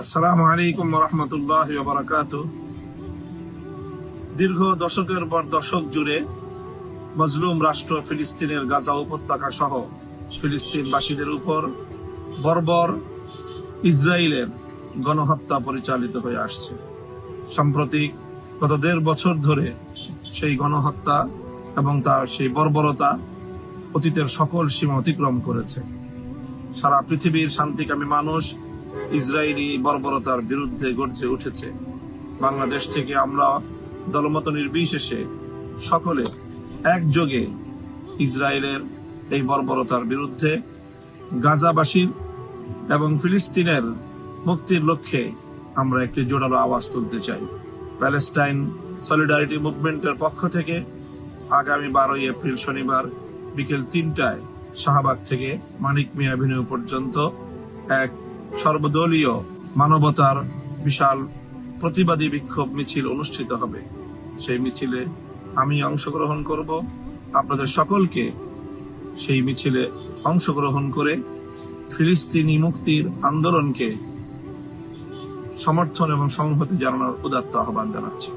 আসসালামু আলাইকুম ওয়া রাহমাতুল্লাহি ওয়া বারাকাতুহু। দীর্ঘ দশকের পর দশক জুড়ে মজলুম রাষ্ট্র ফিলিস্তিনের গাজা উপত্যকা সহ ফিলিস্তিনবাসীদের উপর বর্বর ইসরায়েলের গণহত্যা পরিচালিত হয়ে আসছে। সাম্প্রতিক গত ১.৫ বছর ধরে সেই গণহত্যা এবং তার সেই বর্বরতা অতীতের সকল সীমা অতিক্রম করেছে। সারা পৃথিবীর শান্তিকামী মানুষ ইসরায়েলি বর্বরতার বিরুদ্ধে গর্জে উঠেছে। বাংলাদেশ থেকে আমরা দলমত নির্বিশেষে সকলে একযোগে ইসরায়েলের এই বর্বরতার বিরুদ্ধে গাজাবাসীর এবং ফিলিস্তিনের মুক্তির লক্ষ্যে আমরা একটি জোরালো আওয়াজ তুলতে চাই। প্যালেস্টাইন সলিডারিটি মুভমেন্টের পক্ষ থেকে আগামী 12 এপ্রিল শনিবার বিকেল 3টায় শাহবাগ থেকে মানিক মিয়া এভিনিউ পর্যন্ত এক সর্বদলীয় মানবতার বিশাল প্রতিবাদী বিক্ষোভ মিছিল অনুষ্ঠিত হবে। সেই মিছিলে আমি অংশগ্রহণ করব। আপনাদের সকলকে সেই মিছিলে অংশগ্রহণ করে ফিলিস্তিনি মুক্তির আন্দোলনকে সমর্থন এবং সংহতি জানানোর উদাত্ত আহ্বান জানাচ্ছি।